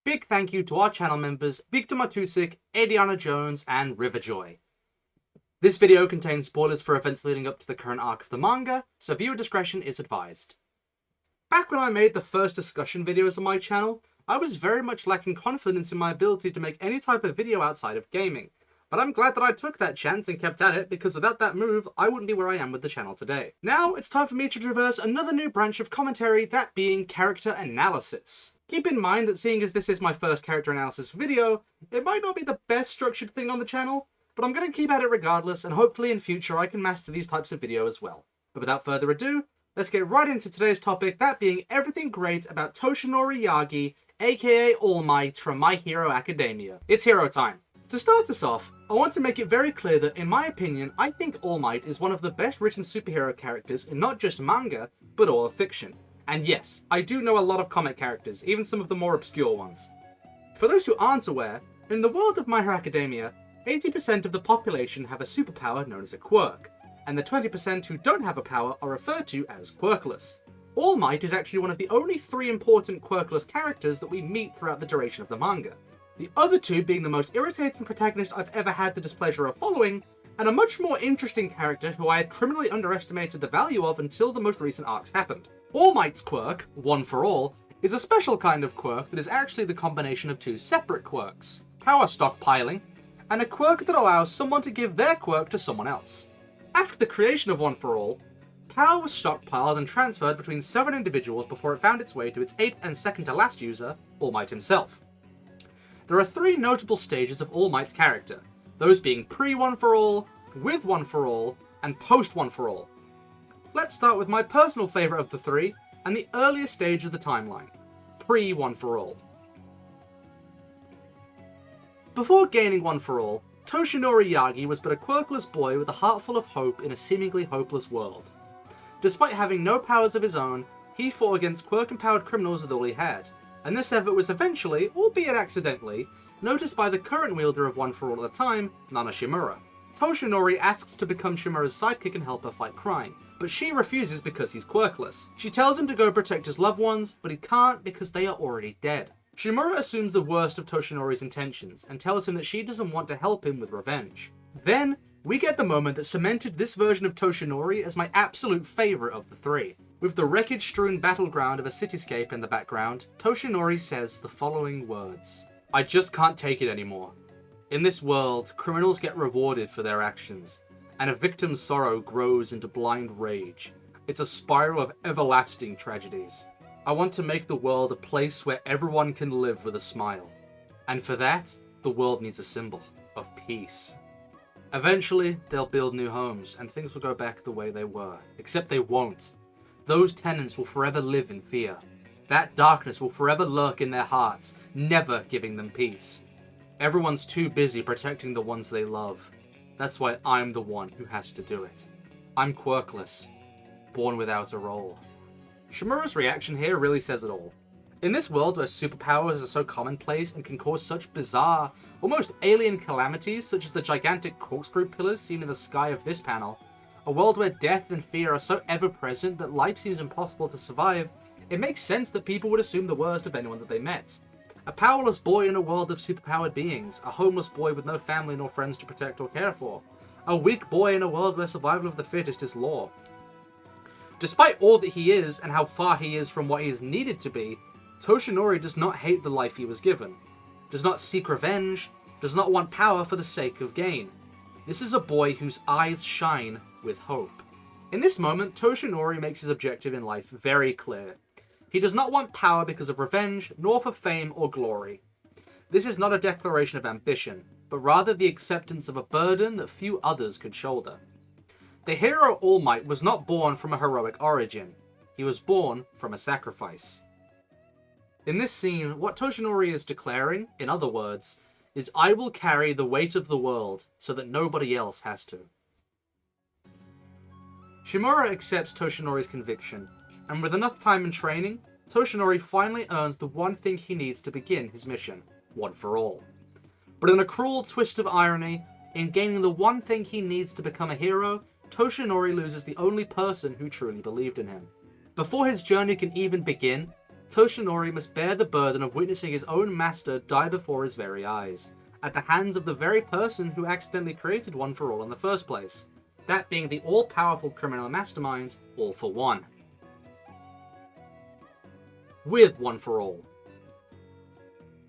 Big thank you to our channel members Victor Matusik, Adiana Jones, and Riverjoy. This video contains spoilers for events leading up to the current arc of the manga, so viewer discretion is advised. Back when I made the first discussion videos on my channel, I was very much lacking confidence in my ability to make any type of video outside of gaming. But I'm glad that I took that chance and kept at it, because without that move, I wouldn't be where I am with the channel today. Now, it's time for me to traverse another new branch of commentary, that being character analysis. Keep in mind that seeing as this is my first character analysis video, it might not be the best structured thing on the channel, but I'm going to keep at it regardless, and hopefully in future I can master these types of video as well. But without further ado, let's get right into today's topic, that being everything great about Toshinori Yagi, aka All Might from My Hero Academia. It's hero time. To start us off, I want to make it very clear that, in my opinion, I think All Might is one of the best written superhero characters in not just manga, but all of fiction. And yes, I do know a lot of comic characters, even some of the more obscure ones. For those who aren't aware, in the world of My Hero Academia, 80% of the population have a superpower known as a quirk, and the 20% who don't have a power are referred to as quirkless. All Might is actually one of the only 3 important quirkless characters that we meet throughout the duration of the manga. The other 2 being the most irritating protagonist I've ever had the displeasure of following, and a much more interesting character who I had criminally underestimated the value of until the most recent arcs happened. All Might's quirk, One for All, is a special kind of quirk that is actually the combination of 2 separate quirks, power stockpiling, and a quirk that allows someone to give their quirk to someone else. After the creation of One for All, power was stockpiled and transferred between 7 individuals before it found its way to its 8th and second to last user, All Might himself. There are 3 notable stages of All Might's character, those being pre-One for All, with One for All, and post-One for All. Let's start with my personal favourite of the 3, and the earliest stage of the timeline, pre-One for All. Before gaining One for All, Toshinori Yagi was but a quirkless boy with a heart full of hope in a seemingly hopeless world. Despite having no powers of his own, he fought against quirk-empowered criminals with all he had, and this effort was eventually, albeit accidentally, noticed by the current wielder of One for All at the time, Nana Shimura. Toshinori asks to become Shimura's sidekick and help her fight crime, but she refuses because he's quirkless. She tells him to go protect his loved ones, but he can't because they are already dead. Shimura assumes the worst of Toshinori's intentions and tells him that she doesn't want to help him with revenge. Then, we get the moment that cemented this version of Toshinori as my absolute favourite of the 3. With the wreckage-strewn battleground of a cityscape in the background, Toshinori says the following words. I just can't take it anymore. In this world, criminals get rewarded for their actions, and a victim's sorrow grows into blind rage. It's a spiral of everlasting tragedies. I want to make the world a place where everyone can live with a smile. And for that, the world needs a symbol of peace. Eventually, they'll build new homes, and things will go back the way they were. Except they won't. Those tenants will forever live in fear. That darkness will forever lurk in their hearts, never giving them peace. Everyone's too busy protecting the ones they love. That's why I'm the one who has to do it. I'm quirkless, born without a role. Shimura's reaction here really says it all. In this world where superpowers are so commonplace and can cause such bizarre, almost alien calamities such as the gigantic corkscrew pillars seen in the sky of this panel, a world where death and fear are so ever-present that life seems impossible to survive, it makes sense that people would assume the worst of anyone that they met. A powerless boy in a world of superpowered beings, a homeless boy with no family nor friends to protect or care for, a weak boy in a world where survival of the fittest is law. Despite all that he is and how far he is from what he is needed to be, Toshinori does not hate the life he was given, does not seek revenge, does not want power for the sake of gain. This is a boy whose eyes shine with hope. In this moment, Toshinori makes his objective in life very clear. He does not want power because of revenge, nor for fame or glory. This is not a declaration of ambition, but rather the acceptance of a burden that few others could shoulder. The hero All Might was not born from a heroic origin. He was born from a sacrifice. In this scene, what Toshinori is declaring, in other words, is I will carry the weight of the world so that nobody else has to. Shimura accepts Toshinori's conviction, and with enough time and training, Toshinori finally earns the one thing he needs to begin his mission, One for All. But in a cruel twist of irony, in gaining the one thing he needs to become a hero, Toshinori loses the only person who truly believed in him. Before his journey can even begin, Toshinori must bear the burden of witnessing his own master die before his very eyes, at the hands of the very person who accidentally created One for All in the first place, that being the all-powerful criminal mastermind, All for One. With One for All.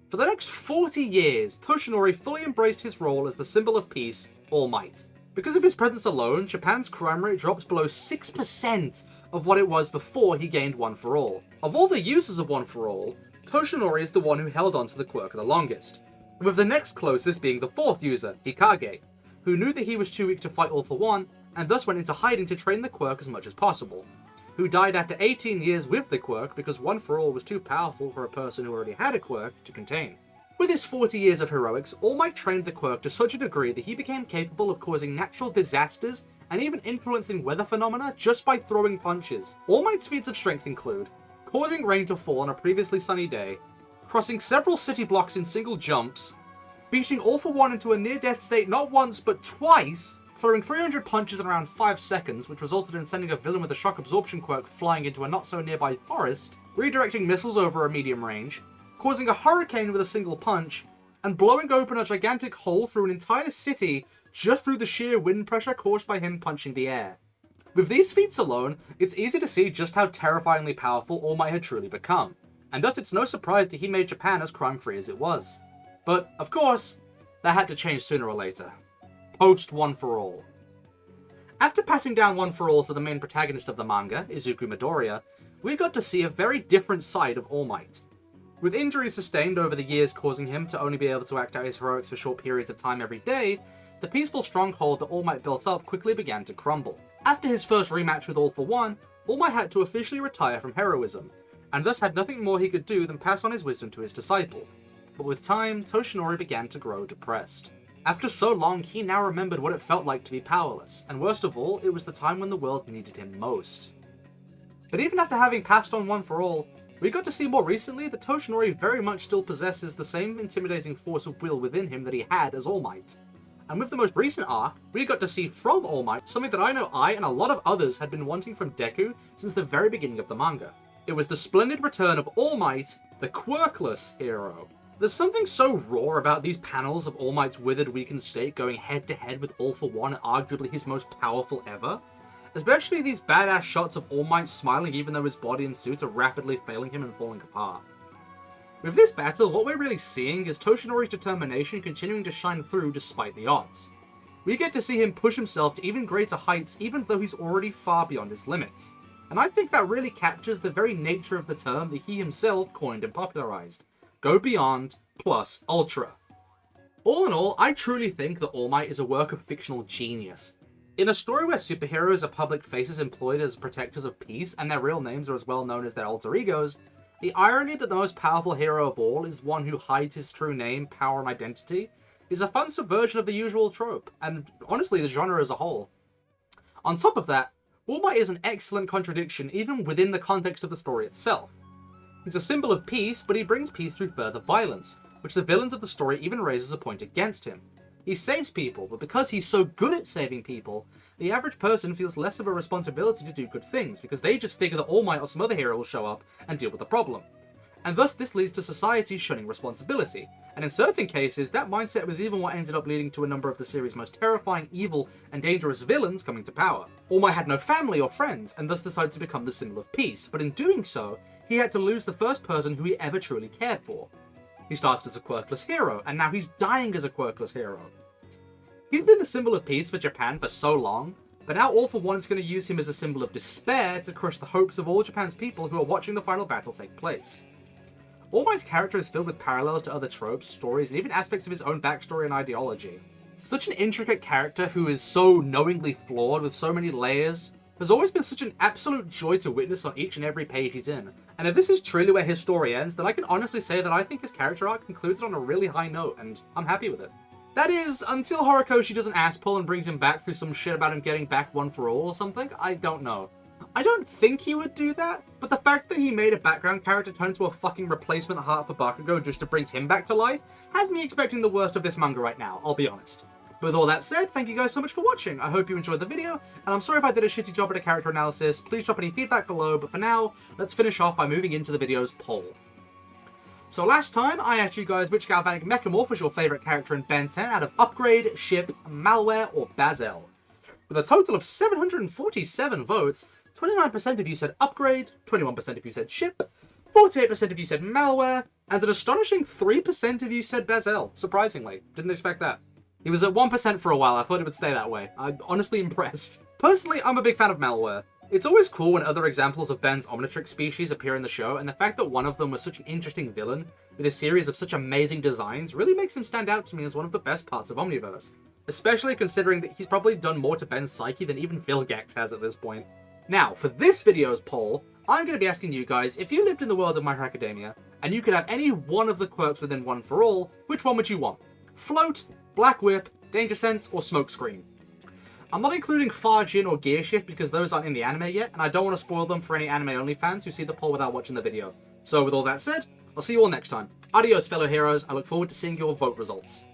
For the next 40 years, Toshinori fully embraced his role as the symbol of peace, All Might. Because of his presence alone, Japan's crime rate drops below 6% of what it was before he gained One for All. Of all the users of One for All, Toshinori is the one who held on to the quirk the longest, with the next closest being the fourth user, Hikage, who knew that he was too weak to fight All for One, and thus went into hiding to train the quirk as much as possible, who died after 18 years with the quirk because One for All was too powerful for a person who already had a quirk to contain. With his 40 years of heroics, All Might trained the quirk to such a degree that he became capable of causing natural disasters and even influencing weather phenomena just by throwing punches. All Might's feats of strength include causing rain to fall on a previously sunny day, crossing several city blocks in single jumps, beating All for One into a near-death state not once but twice, throwing 300 punches in around 5 seconds, which resulted in sending a villain with a shock absorption quirk flying into a not-so-nearby forest, redirecting missiles over a medium range, causing a hurricane with a single punch, and blowing open a gigantic hole through an entire city just through the sheer wind pressure caused by him punching the air. With these feats alone, it's easy to see just how terrifyingly powerful All Might had truly become, and thus it's no surprise that he made Japan as crime-free as it was. But, of course, that had to change sooner or later. Post One for All. After passing down One for All to the main protagonist of the manga, Izuku Midoriya, we got to see a very different side of All Might. With injuries sustained over the years causing him to only be able to act out his heroics for short periods of time every day, the peaceful stronghold that All Might built up quickly began to crumble. After his first rematch with All for One, All Might had to officially retire from heroism, and thus had nothing more he could do than pass on his wisdom to his disciple. But with time, Toshinori began to grow depressed. After so long, he now remembered what it felt like to be powerless, and worst of all, it was the time when the world needed him most. But even after having passed on One for All, we got to see more recently that Toshinori very much still possesses the same intimidating force of will within him that he had as All Might. And with the most recent arc, we got to see from All Might something that I know I and a lot of others had been wanting from Deku since the very beginning of the manga. It was the splendid return of All Might, the quirkless hero. There's something so raw about these panels of All Might's withered, weakened state going head-to-head with All for One, arguably his most powerful ever. Especially these badass shots of All Might smiling even though his body and suits are rapidly failing him and falling apart. With this battle, what we're really seeing is Toshinori's determination continuing to shine through despite the odds. We get to see him push himself to even greater heights even though he's already far beyond his limits. And I think that really captures the very nature of the term that he himself coined and popularized. Go beyond, plus ultra. All in all, I truly think that All Might is a work of fictional genius. In a story where superheroes are public faces employed as protectors of peace, and their real names are as well known as their alter egos, the irony that the most powerful hero of all is one who hides his true name, power, and identity is a fun subversion of the usual trope, and honestly the genre as a whole. On top of that, All Might is an excellent contradiction even within the context of the story itself. He's a symbol of peace, but he brings peace through further violence, which the villains of the story even raise as a point against him. He saves people, but because he's so good at saving people, the average person feels less of a responsibility to do good things, because they just figure that All Might or some other hero will show up and deal with the problem. And thus this leads to society shunning responsibility, and in certain cases, that mindset was even what ended up leading to a number of the series' most terrifying, evil, and dangerous villains coming to power. All Might had no family or friends, and thus decided to become the symbol of peace, but in doing so, he had to lose the first person who he ever truly cared for. He started as a quirkless hero, and now he's dying as a quirkless hero. He's been the symbol of peace for Japan for so long, but now All for One is going to use him as a symbol of despair to crush the hopes of all Japan's people who are watching the final battle take place. All Might's character is filled with parallels to other tropes, stories, and even aspects of his own backstory and ideology. Such an intricate character who is so knowingly flawed with so many layers has always been such an absolute joy to witness on each and every page he's in. And if this is truly where his story ends, then I can honestly say that I think his character arc concludes on a really high note, and I'm happy with it. That is, until Horikoshi does an ass pull and brings him back through some shit about him getting back One for All or something, I don't know. I don't think he would do that, but the fact that he made a background character turn into a fucking replacement heart for Bakugo just to bring him back to life has me expecting the worst of this manga right now, I'll be honest. But with all that said, thank you guys so much for watching. I hope you enjoyed the video, and I'm sorry if I did a shitty job at a character analysis. Please drop any feedback below, but for now, let's finish off by moving into the video's poll. So last time, I asked you guys which Galvanic Mechamorph was your favourite character in Ben 10 out of Upgrade, Ship, Malware, or Bazel. With a total of 747 votes, 29% of you said Upgrade, 21% of you said Ship, 48% of you said Malware, and an astonishing 3% of you said Bazel. Surprisingly, didn't expect that. He was at 1% for a while. I thought it would stay that way. I'm honestly impressed. Personally, I'm a big fan of Malware. It's always cool when other examples of Ben's Omnitrix species appear in the show, and the fact that one of them was such an interesting villain, with a series of such amazing designs, really makes him stand out to me as one of the best parts of Omniverse. Especially considering that he's probably done more to Ben's psyche than even Vilgax has at this point. Now, for this video's poll, I'm going to be asking you guys, if you lived in the world of My Hero Academia, and you could have any one of the quirks within One for All, which one would you want? Float, Black Whip, Danger Sense, or Smokescreen? I'm not including Farjin or Gear Shift because those aren't in the anime yet, and I don't want to spoil them for any anime-only fans who see the poll without watching the video. So with all that said, I'll see you all next time. Adios, fellow heroes. I look forward to seeing your vote results.